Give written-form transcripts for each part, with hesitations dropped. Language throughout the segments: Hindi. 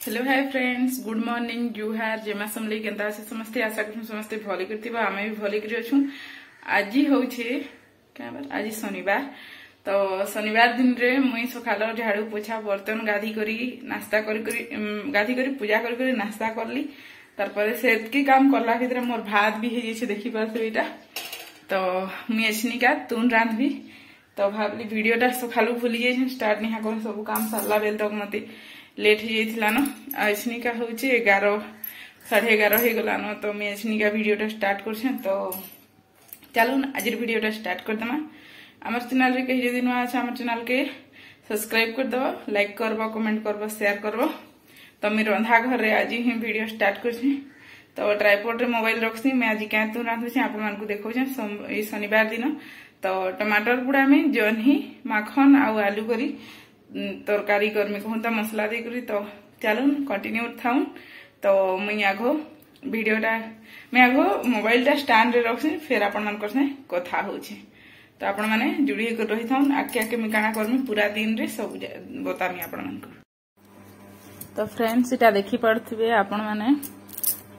Hello hi friends, good morning, जुहार, जेमा समली केंता আছে समस्ते। आशा करूँ समस्ते भली करथिबा। आमे भी भली करी अछू। आज होउछे क्या बार? आज शनिवार। तो शनिवार दिन रे मुई सकाल झाड़ू पोछा बर्तन गाधी करी नाश्ता गाधी करी पूजा करी नाश्ता करली। तारपरे सेतकी काम करला भितर मोर भात भी हे जेछे देखि पारथे बेटा। तो मुई एछनिका तुन रांधबी। तो भाबली वीडियोटा सकालू भूली जाइछन स्टार्ट निहा कर सब काम सरला बेल तक मते लेट हो जाइथिला न। एछनिका होउछे 11 साढ़े 11 हो गला न। तो मैं एछनिका वीडियोटा स्टार्ट करछन। तो चलो आज वीडियोटा स्टार्ट कर दमा। हमर चैनल रे कहि जदि नवा আছে हमर चैनल के सब्सक्राइब कर दो, लाइक करबो, कमेंट करबो, शेयर करबो। तो मैं रंधा घर रे आज ही वीडियो स्टार्ट करछि। तो ट्राइपॉड रे मोबाइल रखछि। मैं आज क्या तो रांधछि आपन मान को देखौ छ शनिवार दिन। तो टमाटर गुड़ा में जन्ही माखन आउ आलू करी तरकारी करमी कहता मसला दे करी। तो चलो कंटिन्यू थाउन। तो मुई आगो वीडियोटा मैं आगो मोबाइलटा स्टैंड रे रखछि, फिर आपण मान करसे कथा होछि। तो आपण माने जुड़ी कर रही थाउन। आके आके मैं काना करमी पूरा दिन रे सब बतामी आपण मान को। तो फ्रेंड्स इटा देखि पड़थिबे आपण माने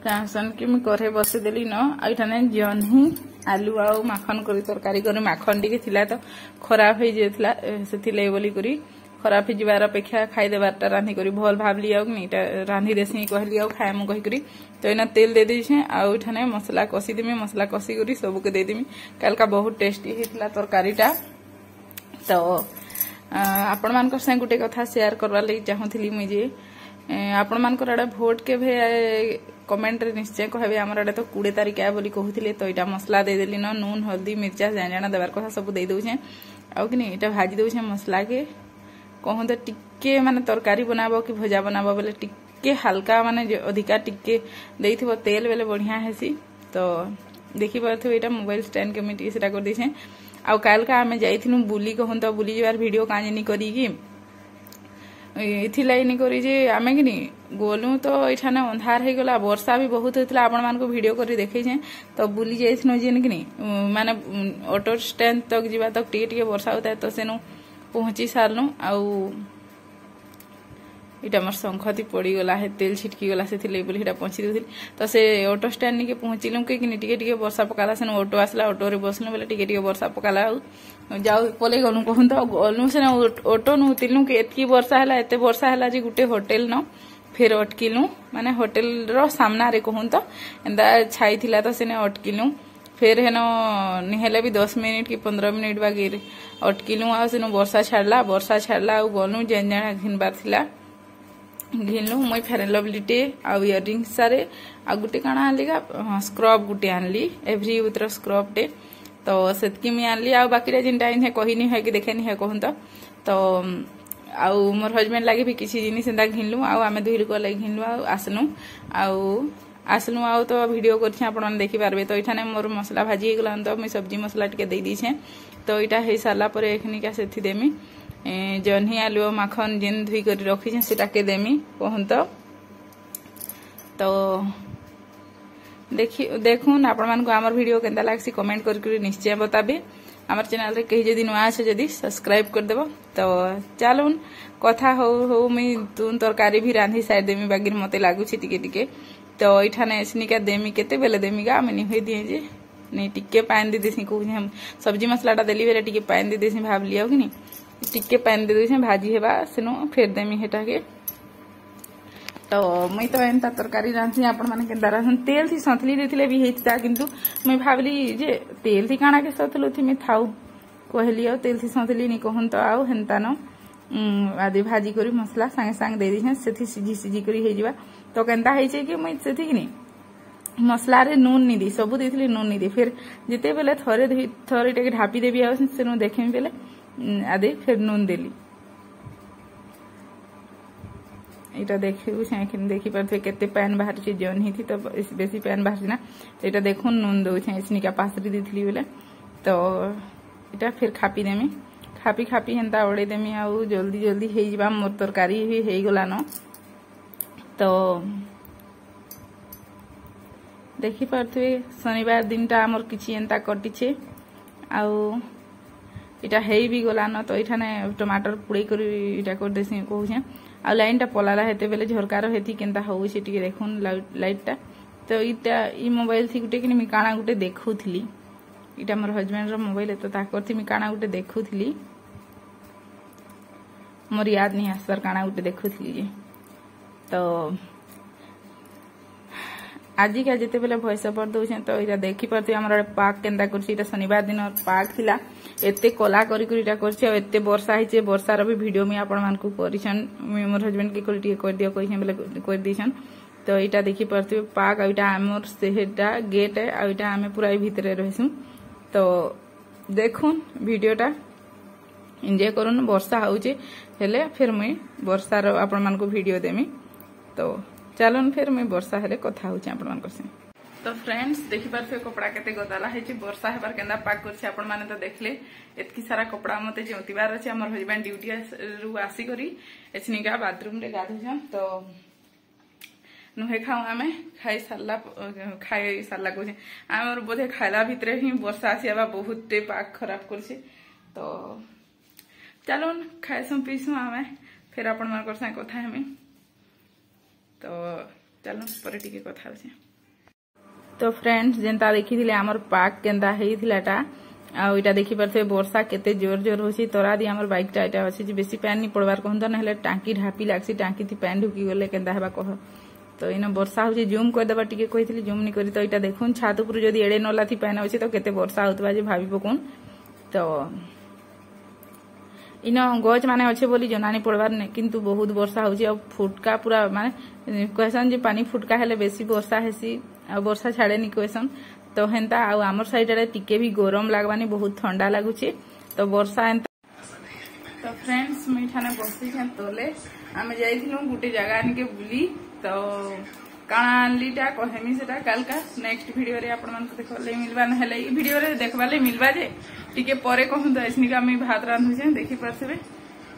कासन कि मैं करे बसे देली न। आइठाने जन्ही आलू आउ माखन करी तरकारी करी माखन टिके थिला तो खराब हो जाइथिला सेथिले बोली करी खराब हो जिबार अपेक्षा खाई देबारटा रांधी करी भल भाबली आउ नीटा रांधी देसी कहली आउ खाए मु कहि करी। तो एना तेल दे देछे आउ इठाने मसला कसी देमी। मसला कसी करी सब के दे देमी। कालका बहुत टेस्टी हेतला तरकारीटा। तो आपण मानकर संग गुटे कथा शेयर करबा लागि चाहूथिली मुई जे आपण मानकर आडे भोट के भे कमेंट रे निश्चय कहबे। हमर आडे तो 20 तारीख आ बोली कहूथिले। तो इटा मसला दे देली न, नून हल्दी मिर्चा जाना देबार कथा सब दे दउछे आउ कि इटा भाजी दउछे मसला के। कहूँ तो टिके माने तरकारी बनाबो कि भजा बनाबो बोले टिके हल्का माने अधिका टिके देइथिबो तेल बेले बढ़िया हेसी। तो देखि पारथिबो एटा मोबाइल स्टैंड के मिटी सेटा कर दिछे। आउ काल का हमें जाइथिनु बुली कहूँ तो बुली जबार वीडियो काजनी करी कि इथिलाई नि करी जे आमे कि गोलू। तो एठाने अंधार हे गला, वर्षा भी बहुत होतला। आपण मान को वीडियो करी देखै छे। तो बुली जाइथिनु जे कि माने ऑटो स्टैंड तक जिबा तक टिके वर्षा होता है। तो सेनु पहुंची सारलु आउ इटा मोर संखती पड़ी गला है तेल छिटकी गला से थिले बोली हिटा पहुंची देथिल। तो से ऑटो स्टैंड निके पहुंचिलु के टिके टिके वर्षा पकाला। सेनु ऑटो आसला, ऑटो रे बसलु बोले टिके टिके वर्षा पकाला जाऊ पले गलु कहूं तो गलु से ऑटो नु उतिलु के एतकी वर्षा हला एते वर्षा हला जे गुटे होटल न फिर अटकिलु। माने होटल रो सामना रे कहूं तो एंदा छाई थिला। तो सेने अटकिलु फिर हेन निहेले भी 10 मिनिट कि 15 मिनिट बागी अटकिलु। आ सेनु वर्षा छाड़ला आउ गलु जेन जेना घिनबार थिला घिनलु। मुई फेयर लवली टे आउ इयरिंग सारे आ गुटे काना आलिगा स्क्रब गुटे आनली एवरी उतर स्क्रब टे। तो सेतकी मी आनली आउ बाकी रे जिनटा इन है कहिनी है कि देखेनी है कहूं तो आउ मोर हस्बैंड लागे भी किसी जिनिस एंदा घिनलु आउ आमे दुहिर को लागे घिनलु आउ आसलु आउ तो वीडियो करछे आपण माने देखि पारबे। तो इठाने मोर मसला भाजी हे गला। तो मैं सब्जी मसला टिके दे दीछे। तो इटा हे साला परे एखनी का सेथि देमी जन्ही आलू माखन जेन धुई कर रखी छे सेटा के देमी कहूं तो देखून आपण मान को हमर वीडियो केंदा लागसी कमेंट कर निश्चय बताबे। हमर चैनल रे कहि जदि नवा আছে जदि सब्सक्राइब कर देबो। तो चलून कथा हो मैं तुन तरकारी भी रांधी साइड देमी बागिर मते लागु छी टिके टिके। तो इठाने एसनिका देमी केते बेले देमी गा मैं निहे दिए जे नहीं टिके पानी दे देसी कहू हम सब्जी मसलाटा देली बेले टिके पानी दे देसी भाब लियो कि नहीं टिके पानी दे देसी भाजी हेबा सेनो फेर देमी हेटा के। तो मैं तो एंता तरकारी रांधि आपण माने केंदा रांधन तेल थी संथली देथिले भी हेता किंतु मैं भाबली जे तेल थी काना के सथलो थी मैं थाउ कहली आ तेल थी संथली नि कहन तो आउ हेंता न आदि भाजी करी मसला संगे संग दे दिछे सेथि सिजी करी हे जिबा। तो केंता हे छै कि मैं सेथि कि नि मसला रे नून नि दी सब देथिले नून नि दी फिर जते बेले थरे टे ढापी देबी आ सेनु देखेम बेले आदि फिर नून देली। इटा देखि पारथे केते पैन बाहर छी जन थी। तो बेसी पैन बाहर ना तो इटा देखुन नून दउछे इसनिका पासरी दिथली बेले। तो इटा फिर खापी देमी खापी हेंता ओडे देमी आउ जल्दी हे जिबा मोर तरकारी भी हे गला न। तो देखि पारथे शनिवार दिनटा हमर किछि एंता कटिछे आउ इटा हेई भी गला न। तो इठाने टमाटर पुड़े करी इटा कर देसी कहूछे आ लाइन टा पलाला हेते बेले झरकार हेती केनता होउछि टिके देखुन लाइट टा तो इटा ई मोबाइल थी गुटे कि मी काना गुटे देखुथली इटा मोर हस्बैंड रो मोबाइल तो ताकर थी मी काना गुटे देखुथली मोर याद नहीं आसबार काना गुटे देखुथली जे तो आज का जिते बेले भॉइस ओवर दउछे तो इटा देखि परथि हमर पाक केंदा करछि इटा शनिवार दिन पाक थिला एते कला करी करी इटा करछि और एते वर्षा हिचे वर्षा रो भी वीडियो मी आपण मान को परिछन मोर हस्बैंड के कोलिटी कर दियो कहि बेले कर दिछन तो इटा देखि परथि पाक आ इटा हमर सेहेटा गेट है आ इटा हमें पूरा भीतरे रहसु तो देखुन वीडियोटा एंजॉय करूँ वर्षा होउचे हेले फिर मुई वर्षा रो आपण मान को वीडियो देमी तो चलन फिर मुई वर्षा हेले कथा होउचे आपण मान से तो फ्रेंड्स देखि पारथे कपड़ा केते गदाला हेची वर्षा हेबार केंदा पाक करछि आपण माने तो देखले एतकी सारा कपड़ा मते जेउतिबार अछि हमर हस्बैंड ड्यूटी रु आसी करी एछनिका बाथरूम रे गाधुछन तो नुहे खाऊ आमे खाई सारला कोछे आमर बोधे खाइला भितरे ही वर्षा आसीबा बहुत पाक खराब करछि तो चलन खाइसु पीसु आमे फिर आपण मानकर से कथा हमें तो चलो पर टिके कथा होछे तो फ्रेंड्स जेंता देखिथिले हमर पाक केंदा हेइथिलाटा आ इटा देखि परथे वर्षा केते जोर जोर होछि तोरा दी हमर बाइक टा इटा अछि जे बेसी पैन नि पड़वार कहंत न हेले टांकी ढापी लागसी टांकी थी पैन ढुकी गले केंदा हेबा कह तो इन वर्षा होछि जूम कर देबा टिके कहिथिली जूम नि करी तो इटा देखुन छात ऊपर जदी एडे नला थी पैन अछि तो केते वर्षा होतबा जे भाबी पकोन तो इन गज माने अच्छे बोली जनानी पड़वार ने किंतु बहुत वर्षा होछि और फुटका पूरा माने कहसन जे पानी फुटका हेले बेसी वर्षा हेसी आ वर्षा छाड़े नि कहसन तो हेंता आ हमर साइड रे टिके भी गरम लागबानी बहुत ठंडा लागुछि तो वर्षा हेंता तो फ्रेंड्स मीठाने बसी छन तोले आमे जाइथिलु गुटे जगह आनिके बुली तो काना आनलीटा कहमी सेटा काल का नेक्स्ट वीडियो रे आपण मान को देखले मिलबा न हेले ई वीडियो रे देखबाले मिलबा जे टिके परे कहन तो एसनिका मी भात रांधु छे देखि परसेबे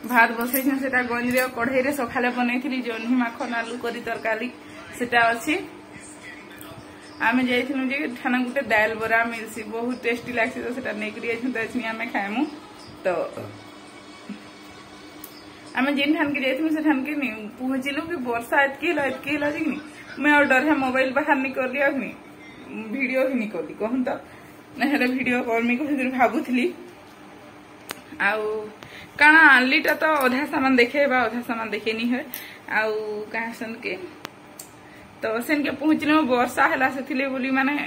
भात बसै छे सेटा गंज रे कढ़ाई रे सखाले बनैथिली जन्ही माखन आलू करी तरकारी सेटा अछि आमे जाइथिलु जे ठाना गुटे दाल बरा मिलसी बहुत टेस्टी लागसी तो सेटा नेकरी अछि तो एसनी आमे खाइमु तो आमे जिन ठान के जाइथिलु से ठान के नि पहुंचिलु कि वर्षा एतकी ला जे नि मैं और डर है मोबाइल बाहर नहीं कर लिया वीडियो ही नहीं करली कहूँ तो नहले वीडियो करमी को भावुली आउ काना आनलीटा तो अधा सामान देखे अधा सामान देखे नहीं है आउ कहा सन के तो सेन के पहुंचले वर्षा है से बोली माने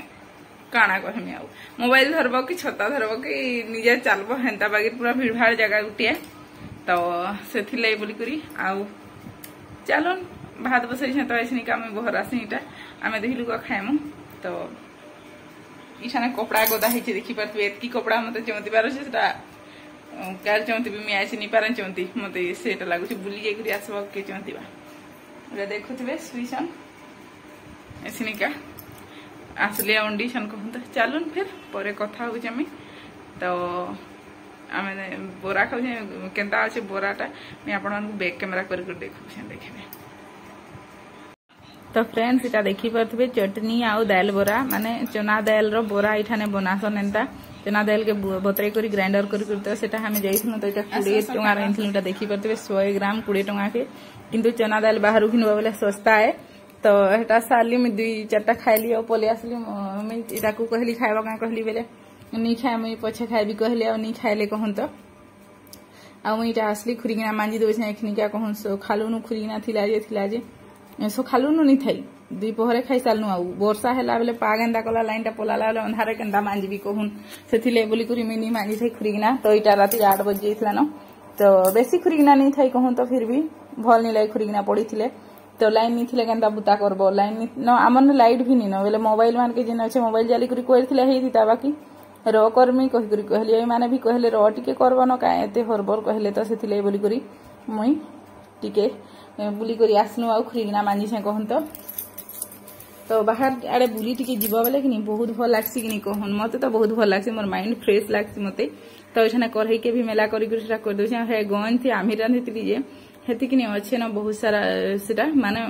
काना कहमी आउ मोबाइल धरब कि छता धरब कि निजे चलब हेन्ता बागी पूरा भीड़ भाड़ जगह गुटे तो से बोली करी आउ चलन भात बसै तो ऐसे आम बहर आसी इटा आम देखिलु खाएमु तो इठाने कपड़ा गदा है देखी पार्थे एतकी कपड़ा मत चौंती पार कार चौंती भी मैं आसी नहीं पारे चौंती मत से लगुच बुली जाकर आसवा किए चौंतीबा देखुवे सुईसन ऐसे आसले अंडी सन कहते चलुन फिर पर कथा हो तो आम बोरा खाऊ केन्ता अच्छे बोराटा मैं आपण बैक कैमेरा कर देखिए तो फ्रेंड्स इटा देखी पारे चटनी आउ दाल बोरा माने चना दाल रो बोरा इठाने बनासन एंता चना दाल के बतरे करी ग्राइंडर करी तो सेटा हमें जाइथिनु तो इटा 20 टंका रहिथिनु इटा देखी पारे 100 ग्राम 20 टंका के किंतु चना दाल बाहर किनबा बेले सस्ता है तो एटा साली में 2-4टा खाइली और पले आसली मैं इटा को कहली खाइबा का कहली बेले नहीं खाए मुई पछे खाइबी कहले और नहीं खाइले कहूं तो आ मुई इटा आसली खुरीगिना मांजी दोछ ना एखनी क्या कहूं सो खालुनु खुरीगिना थिला जे सो खालुनु नहीं थाई दुई पहरे खाई सालनु आउ वर्षा हेला बेले पाग एंदा कला लाइन टा पलाला बेले अंधारे केंदा मांजीबी कहून सेथिले बोली करी मिनी मांजी थाई खुरीगिना तो इटा राती 8 बजे जेथला न तो बेसी खुरीगिना नहीं थाई कहूं तो फिर भी भल नहीं लाई खुरीगिना पड़ीथिले तो लाइन नहीं थिले केंदा बुता करबो लाइन न हमन लाइट भी नहीं न बेले मोबाइल मान के जिन अच्छे मोबाइल जाली करी कोइथिले हेई दिता बाकी रो करमी कहि करी कहली माने भी कहले रो टिके करबो न का एते हरबर कहले तो सेथिले बोली करी मुई टिके बुली करी आसनु आ खुरीगिना मांजी से कहन तो बाहर आड़े बुली टिके जीवा बेले कि बहुत भल लागसी कि कहन मते तो बहुत भल लागसी मोर माइंड फ्रेश लागसी मते तो एठाने कढ़ई के भी मेला करी सेटा कर दोछे हे गन थी आमी रांधितली जे हेति कि अच्छे न बहुत सारा सेटा माने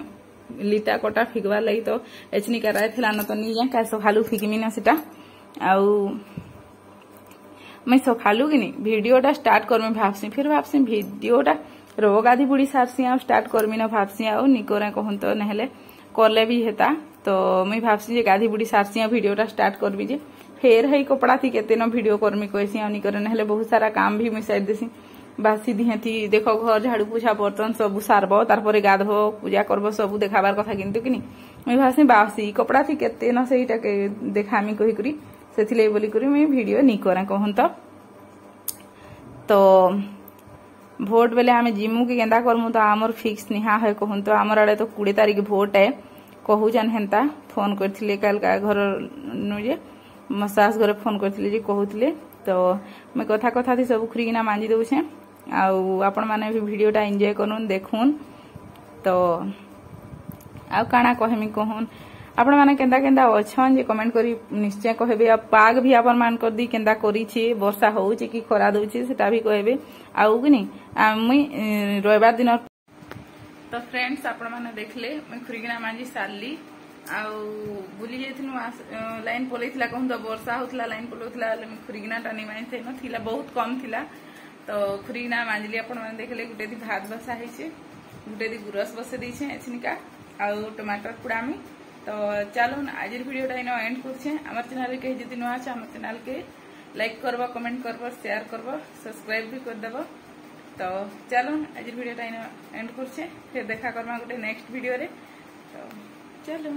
लिता कटा फिकबार लगी तो एचनी कराए थिला न तो नहीं का सखालु फिकमी ना सेटा आउ मैं सखालु कि वीडियोटा स्टार्ट करमे भाबसी फिर भाबसी वीडियोटा रो गाधी बुड़ी सारसी आ स्टार्ट करमी न भाबसी आ निकोरे कहन तो नहले करले भी हेता तो मुई भाबसी जे गाधी बुड़ी सारसी आ वीडियोटा स्टार्ट करबी जे फेर हई कपड़ा थी केते न वीडियो करमी कहसी आ निकोरे नहले बहुत सारा काम भी मुई साइड देसी बासी दिहे थी देखो घर झाड़ू पोछा बर्तन सब सारबो तारपरे गाधबो पूजा करबो सब देखाबार कथा किंतु कि मुई भाबसी बासी कपड़ा थी केते न सेटा के देखामी कहि करी सेथिले बोली करी मुई वीडियो नी करे कहन तो भोट बेले आम जिमु कि केंदा करमु तो आमर फिक्स निहा है कहूँ तो आमर आड़े तो 20 तारीख भोट है कहून हेन्ता फोन करथिले काल का घर जे मसाज घरे फोन करथिले जे कहूथिले तो मैं कथा कथा थी सब खुरीना मांजी दउछे आउ आपण माने भी वीडियोटा एंजॉय करूँ देखून तो आ काना कहमी कहून आपण माने केंदा केंदा अछन जे कमेंट करी निश्चय कहबे आ पाग भी आपण मान कर दी केंदा करी छी वर्षा होउची कि खरा दउची सेटा भी कहबे आउ कि नहीं मुई रविवार दिन तो फ्रेंड्स आपण माने देखले मुई खुरीना मांजी सारली आउ बुली जेथिनु लाइन पलैथिला कहूं तो वर्षा होतला लाइन पलौथिला मुई खुरीना टानी मांजी थे न थिला बहुत कम थिला तो खुरीना मांजली आपण माने देखले गुटे दी भात बसा हैछे गुटे दी गुरस बसे दैछे एछनिका आउ टमाटर पुडामी तो चलो आज वीडियोटा इन एंड करछे हमर चैनल के जदि नुआ छ हमर चैनल के लाइक करबो कमेंट करबो शेयर करबो सब्सक्राइब भी कर देबो तो चलो आज वीडियोटा इन एंड करछे फिर देखा करमा गोटे नेक्स्ट वीडियो रे तो चलो।